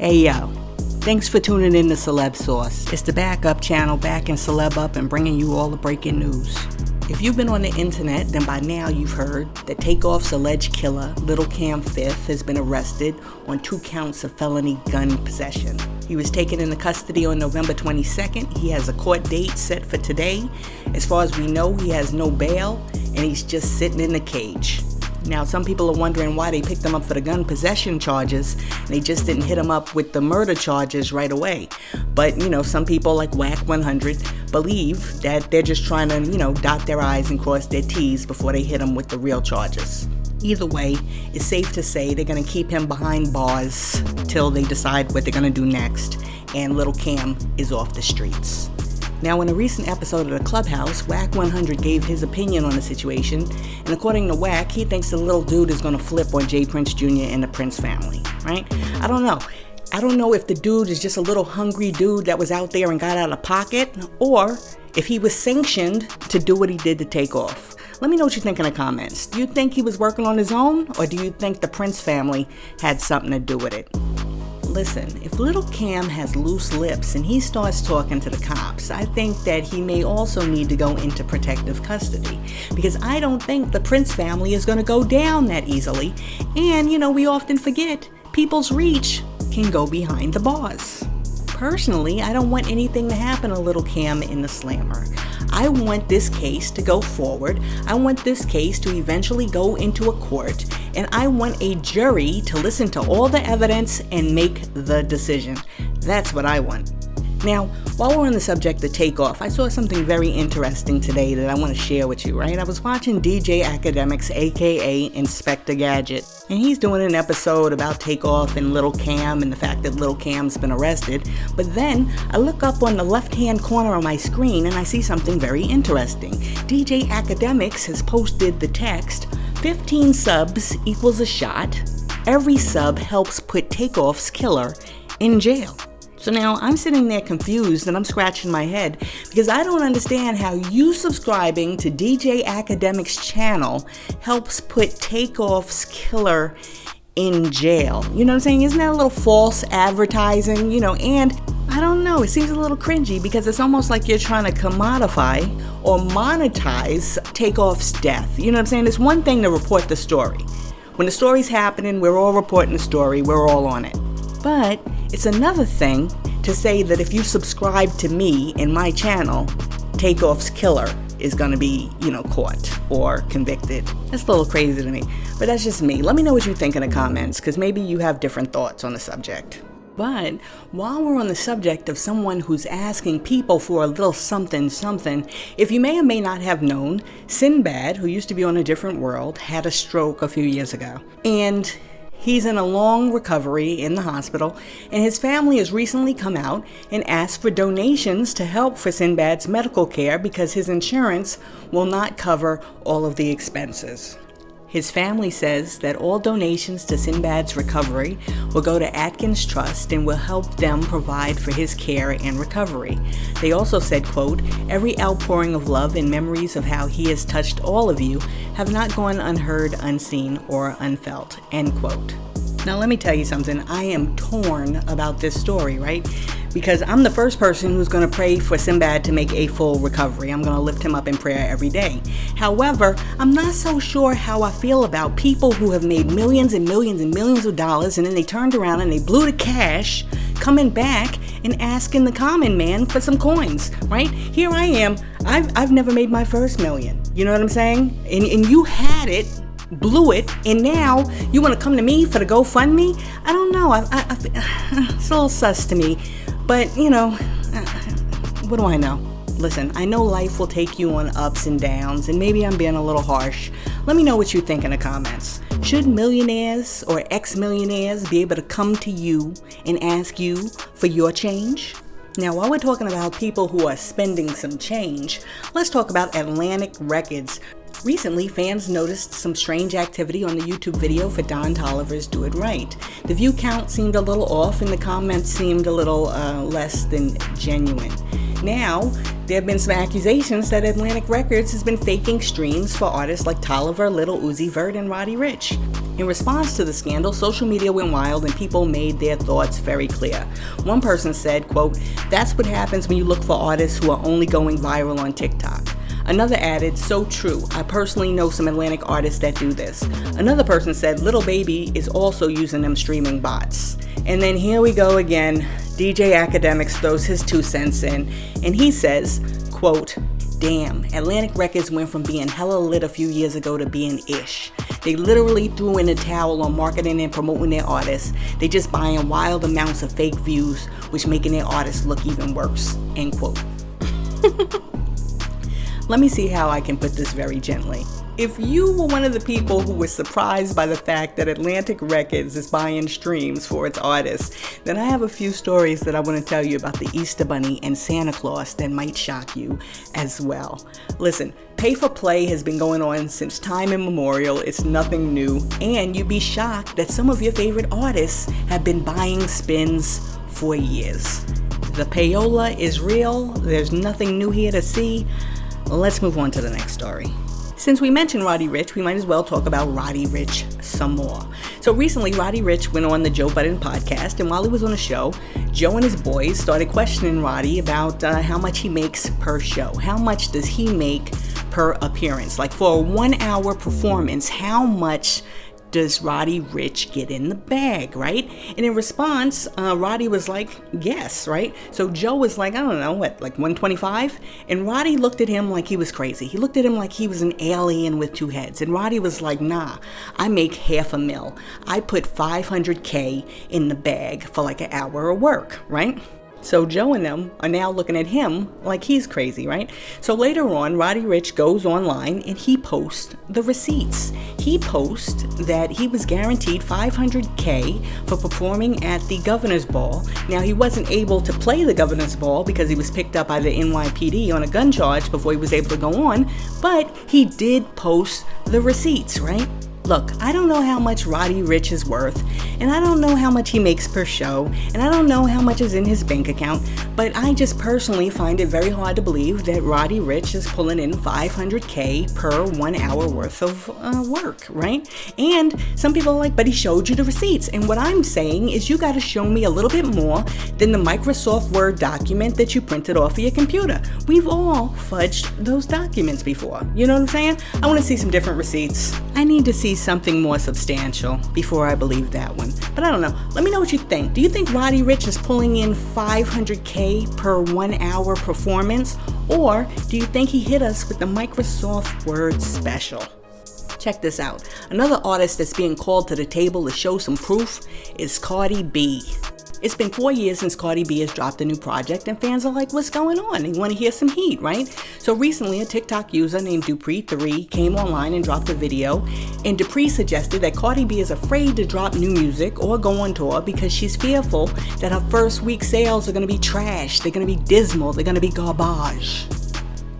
Hey yo, thanks for tuning in to Celeb Source. It's the backup channel backing Celeb up and bringing you all the breaking news. If you've been on the internet, then by now you've heard that Takeoff's alleged killer, Little Cam Fifth, has been arrested on 2 counts of felony gun possession. He was taken into custody on November 22nd. He has a court date set for today. As far as we know, he has no bail, and he's just sitting in the cage. Now, some people are wondering why they picked him up for the gun possession charges. They just didn't hit him up with the murder charges right away. But, some people like Whack 100 believe that they're just trying to, dot their I's and cross their T's before they hit him with the real charges. Either way, it's safe to say they're going to keep him behind bars till they decide what they're going to do next. And Little Cam is off the streets. Now, in a recent episode of the Clubhouse, Whack 100 gave his opinion on the situation, and according to Whack, he thinks the little dude is going to flip on J. Prince Jr. and the Prince family, right? I don't know. I don't know if the dude is just a little hungry dude that was out there and got out of pocket, or if he was sanctioned to do what he did to Takeoff. Let me know what you think in the comments. Do you think he was working on his own, or do you think the Prince family had something to do with it? Listen, if Little Cam has loose lips and he starts talking to the cops, I think that he may also need to go into protective custody, because I don't think the Prince family is going to go down that easily. And, we often forget people's reach can go behind the bars. Personally, I don't want anything to happen to Little Cam in the slammer. I want this case to go forward. I want this case to eventually go into a court, and I want a jury to listen to all the evidence and make the decision. That's what I want. Now, while we're on the subject of Takeoff, I saw something very interesting today that I want to share with you, right? I was watching DJ Academiks, aka Inspector Gadget, and he's doing an episode about Takeoff and Little Cam and the fact that Little Cam's been arrested. But then I look up on the left-hand corner of my screen and I see something very interesting. DJ Academiks has posted the text, 15 subs equals a shot. Every sub helps put Takeoff's killer in jail. So now I'm sitting there confused and I'm scratching my head because I don't understand how you subscribing to DJ Academiks' channel helps put Takeoff's killer in jail. You know what I'm saying? Isn't that a little false advertising? And I don't know, it seems a little cringy because it's almost like you're trying to commodify or monetize Takeoff's death. You know what I'm saying? It's one thing to report the story. When the story's happening, we're all reporting the story, we're all on it. But it's another thing to say that if you subscribe to me in my channel, Takeoff's killer is going to be, caught or convicted. That's a little crazy to me, but that's just me. Let me know what you think in the comments, because maybe you have different thoughts on the subject. But while we're on the subject of someone who's asking people for a little something, if you may or may not have known, Sinbad, who used to be on a different world, had a stroke a few years ago. And he's in a long recovery in the hospital, and his family has recently come out and asked for donations to help for Sinbad's medical care because his insurance will not cover all of the expenses. His family says that all donations to Sinbad's recovery will go to Atkins Trust and will help them provide for his care and recovery. They also said, quote, "Every outpouring of love and memories of how he has touched all of you have not gone unheard, unseen, or unfelt," end quote. Now let me tell you something. I am torn about this story, right? Because I'm the first person who's going to pray for Sinbad to make a full recovery. I'm going to lift him up in prayer every day. However, I'm not so sure how I feel about people who have made millions and millions and millions of dollars, and then they turned around and they blew the cash, coming back and asking the common man for some coins, right? Here I am. I've never made my first million. You know what I'm saying? And you had it, blew it, and now you want to come to me for the GoFundMe? I don't know. It's a little sus to me. But, what do I know? Listen, I know life will take you on ups and downs, and maybe I'm being a little harsh. Let me know what you think in the comments. Should millionaires or ex-millionaires be able to come to you and ask you for your change? Now, while we're talking about people who are spending some change, let's talk about Atlantic Records. Recently, fans noticed some strange activity on the YouTube video for Don Toliver's Do It Right. The view count seemed a little off and the comments seemed a little less than genuine. Now, there have been some accusations that Atlantic Records has been faking streams for artists like Toliver, Lil Uzi Vert, and Roddy Ricch. In response to the scandal, social media went wild and people made their thoughts very clear. One person said, quote, "That's what happens when you look for artists who are only going viral on TikTok." Another added, "So true. I personally know some Atlantic artists that do this." Another person said, "Little Baby is also using them streaming bots." And then here we go again. DJ Academiks throws his 2 cents in, and he says, quote, "Damn, Atlantic Records went from being hella lit a few years ago to being ish. They literally threw in a towel on marketing and promoting their artists. They just buying wild amounts of fake views, which making their artists look even worse." End quote. Let me see how I can put this very gently. If you were one of the people who was surprised by the fact that Atlantic Records is buying streams for its artists, then I have a few stories that I want to tell you about the Easter Bunny and Santa Claus that might shock you as well. Listen, pay for play has been going on since time immemorial. It's nothing new, and you'd be shocked that some of your favorite artists have been buying spins for years. The payola is real. There's nothing new here to see. Let's move on to the next story. Since we mentioned Roddy Ricch, we might as well talk about Roddy Ricch some more. So recently, Roddy Ricch went on the Joe Budden podcast, and while he was on the show, Joe and his boys started questioning Roddy about how much he makes per show. How much does he make per appearance? Like for a 1-hour performance, how much does Roddy Ricch get in the bag, right? And in response, Roddy was like, "Yes," right? So Joe was like, I don't know, what, like 125? And Roddy looked at him like he was crazy. He looked at him like he was an alien with 2 heads. And Roddy was like, "Nah, I make $500,000. I put $500K in the bag for like an hour of work," right? So Joe and them are now looking at him like he's crazy, right? So later on, Roddy Ricch goes online and he posts the receipts. He posts that he was guaranteed $500K for performing at the Governor's Ball. Now, he wasn't able to play the Governor's Ball because he was picked up by the NYPD on a gun charge before he was able to go on, but he did post the receipts, right? Look, I don't know how much Roddy Ricch is worth, and I don't know how much he makes per show, and I don't know how much is in his bank account, but I just personally find it very hard to believe that Roddy Ricch is pulling in $500K per 1 hour worth of work, right? And some people are like, "But he showed you the receipts." And what I'm saying is you got to show me a little bit more than the Microsoft Word document that you printed off of your computer. We've all fudged those documents before. You know what I'm saying? I want to see some different receipts. I need to see something more substantial before I believe that one. But I don't know. Let me know what you think. Do you think Roddy Ricch is pulling in $500K per 1 hour performance? Or do you think he hit us with the Microsoft Word special? Check this out. Another artist that's being called to the table to show some proof is Cardi B. It's been 4 years since Cardi B has dropped a new project, and fans are like, "What's going on?" They want to hear some heat, right? So recently, a TikTok user named Dupree3 came online and dropped a video, and Dupree suggested that Cardi B is afraid to drop new music or go on tour because she's fearful that her first week sales are going to be trash, they're going to be dismal, they're going to be garbage.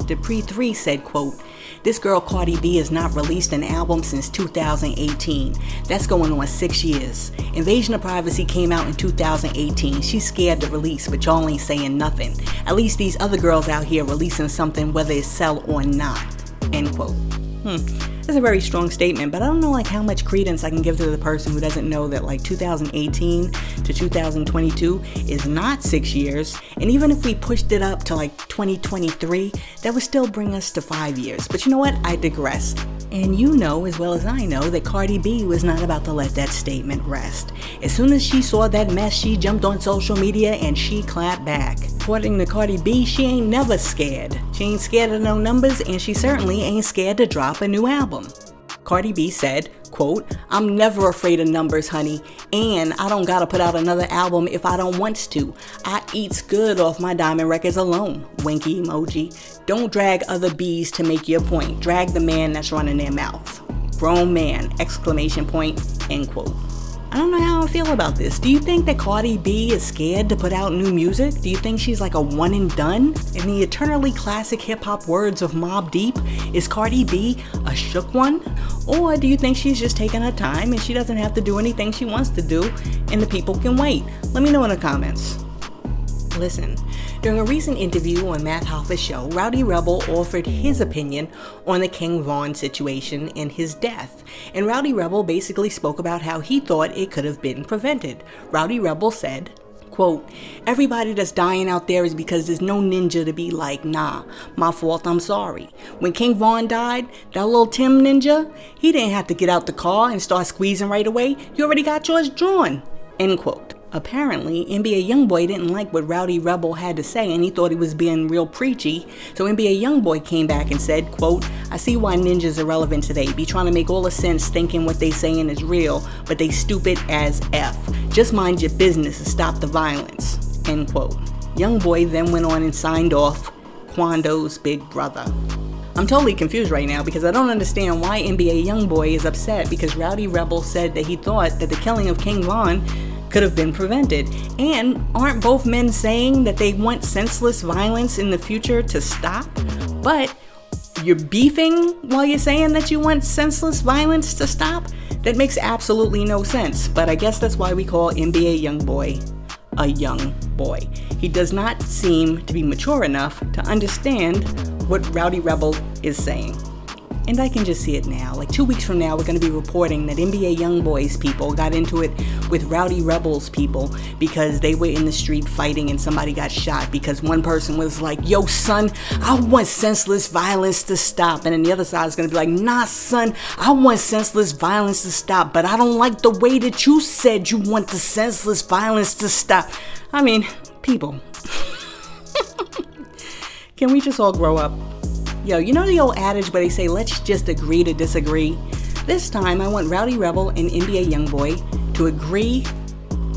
Dupree3 said, quote, "This girl Cardi B has not released an album since 2018. That's going on 6 years. Invasion of Privacy came out in 2018. She's scared to release, but y'all ain't saying nothing. At least these other girls out here releasing something whether it sell or not." End quote. That's a very strong statement, but I don't know like how much credence I can give to the person who doesn't know that like 2018 to 2022 is not 6 years. And even if we pushed it up to like 2023, that would still bring us to 5 years. But you know what? I digress. And you know as well as I know that Cardi B was not about to let that statement rest. As soon as she saw that mess, she jumped on social media and she clapped back. According to Cardi B, she ain't never scared. She ain't scared of no numbers, and she certainly ain't scared to drop a new album. Cardi B said, quote, "I'm never afraid of numbers, honey, and I don't gotta put out another album if I don't want to. I eats good off my diamond records alone." Winky emoji. "Don't drag other bees to make your point. Drag the man that's running their mouth." Grown man, exclamation point, end quote. I don't know how I feel about this. Do you think that Cardi B is scared to put out new music? Do you think she's like a one and done? In the eternally classic hip-hop words of Mobb Deep, is Cardi B a shook one? Or do you think she's just taking her time and she doesn't have to do anything she wants to do and the people can wait? Let me know in the comments. Listen, During a recent interview on Matt Hoffa's show, Rowdy Rebel offered his opinion on the King Von situation and his death. And Rowdy Rebel basically spoke about how he thought it could have been prevented. Rowdy Rebel said, quote, "Everybody that's dying out there is because there's no ninja to be like, nah, my fault, I'm sorry. When King Von died, that little Tim ninja, he didn't have to get out the car and start squeezing right away. You already got yours drawn," end quote. Apparently, NBA YoungBoy didn't like what Rowdy Rebel had to say and he thought he was being real preachy. So NBA YoungBoy came back and said, quote, "I see why ninjas are relevant today. Be trying to make all the sense thinking what they saying is real, but they stupid as F. Just mind your business and stop the violence," end quote. YoungBoy then went on and signed off Quando's big brother. I'm totally confused right now because I don't understand why NBA YoungBoy is upset because Rowdy Rebel said that he thought that the killing of King Von could have been prevented. And aren't both men saying that they want senseless violence in the future to stop? But you're beefing while you're saying that you want senseless violence to stop? That makes absolutely no sense. But I guess that's why we call NBA YoungBoy a young boy. He does not seem to be mature enough to understand what Rowdy Rebel is saying. And I can just see it now. Like 2 weeks from now, we're going to be reporting that NBA YoungBoy's people got into it with Rowdy Rebel's people because they were in the street fighting and somebody got shot because one person was like, "Yo, son, I want senseless violence to stop." And then the other side is going to be like, "Nah, son, I want senseless violence to stop, but I don't like the way that you said you want the senseless violence to stop." I mean, people. Can we just all grow up? Yo, you know the old adage where they say, let's just agree to disagree? This time, I want Rowdy Rebel and NBA YoungBoy to agree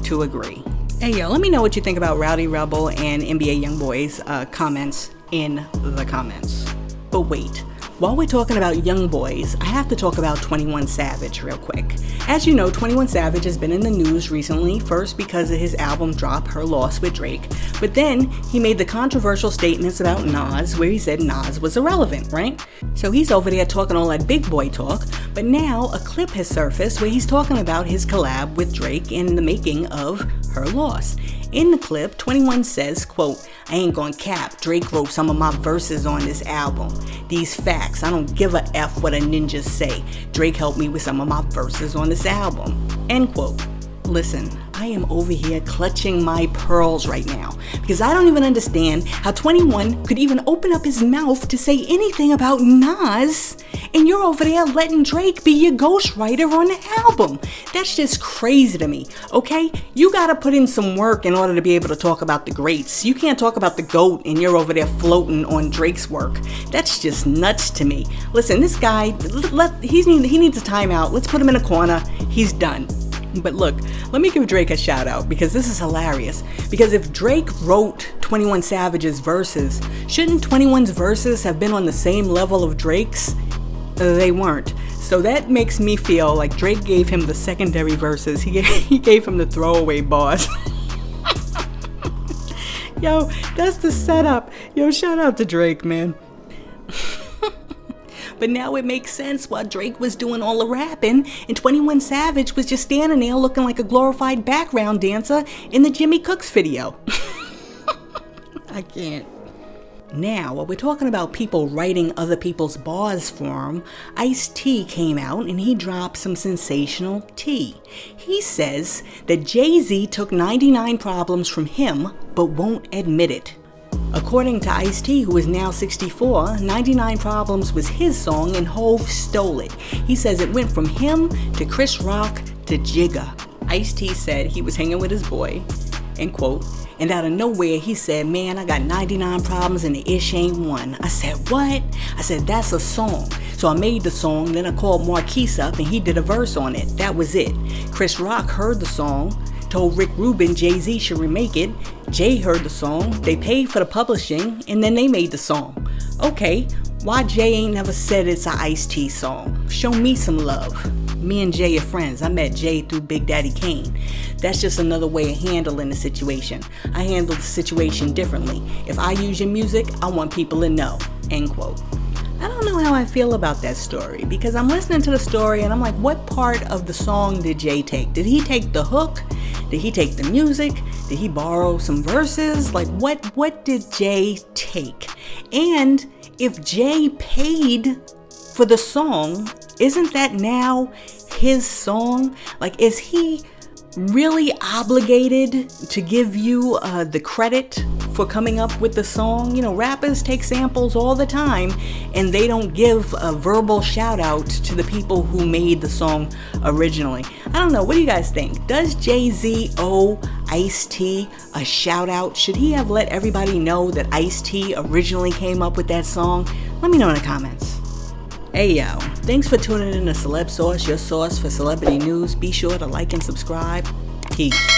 to agree. Hey, yo, let me know what you think about Rowdy Rebel and NBA YoungBoy's comments in the comments. But wait, while we're talking about young boys, I have to talk about 21 Savage real quick. As you know, 21 Savage has been in the news recently, first because of his album drop, Her Loss with Drake, but then he made the controversial statements about Nas, where he said Nas was irrelevant, right? So he's over there talking all that big boy talk, but now a clip has surfaced where he's talking about his collab with Drake and the making of Her Loss. In the clip, 21 says, quote, "I ain't gon' cap, Drake wrote some of my verses on this album. These facts, I don't give a F what a ninja say. Drake helped me with some of my verses on this album," end quote. Listen, I am over here clutching my pearls right now because I don't even understand how 21 could even open up his mouth to say anything about Nas, and you're over there letting Drake be your ghostwriter on the album. That's just crazy to me, okay? You gotta put in some work in order to be able to talk about the greats. You can't talk about the GOAT and you're over there floating on Drake's work. That's just nuts to me. Listen, this guy, he needs a timeout. Let's put him in a corner. He's done. But look, let me give Drake a shout out because this is hilarious. Because if Drake wrote 21 Savage's verses, shouldn't 21's verses have been on the same level of Drake's? They weren't. So that makes me feel like Drake gave him the secondary verses. He gave him the throwaway bars. Yo, that's the setup. Yo, shout out to Drake, man. But now it makes sense why Drake was doing all the rapping and 21 Savage was just standing there looking like a glorified background dancer in the Jimmy Cooks video. I can't. Now, while we're talking about people writing other people's bars for him, Ice-T came out and he dropped some sensational tea. He says that Jay-Z took 99 problems from him but won't admit it. According to Ice-T, who is now 64, 99 Problems was his song and Hov stole it. He says it went from him to Chris Rock to Jigga. Ice-T said he was hanging with his boy, end quote, and out of nowhere he said, "Man, I got 99 problems and the ish ain't one." I said, "What?" I said, "That's a song." So I made the song, then I called Marquise up and he did a verse on it. That was it. Chris Rock heard the song, told Rick Rubin Jay-Z should remake it. Jay heard the song, they paid for the publishing, and then they made the song. Okay, why Jay ain't never said it's a Ice-T song? Show me some love. Me and Jay are friends. I met Jay through Big Daddy Kane. That's just another way of handling the situation. I handle the situation differently. If I use your music, I want people to know, end quote. I don't know how I feel about that story, because I'm listening to the story and I'm like, what part of the song did Jay take? Did he take the hook? Did he take the music? Did he borrow some verses? Like, what did Jay take? And if Jay paid for the song, isn't that now his song? Like, is he really obligated to give you the credit for coming up with the song? You know, rappers take samples all the time and they don't give a verbal shout out to the people who made the song originally. I don't know, what do you guys think? Does Jay-Z owe Ice-T a shout out? Should he have let everybody know that Ice-T originally came up with that song? Let me know in the comments. Hey yo, thanks for tuning in to Celeb Sauce, your source for celebrity news. Be sure to like and subscribe. Peace.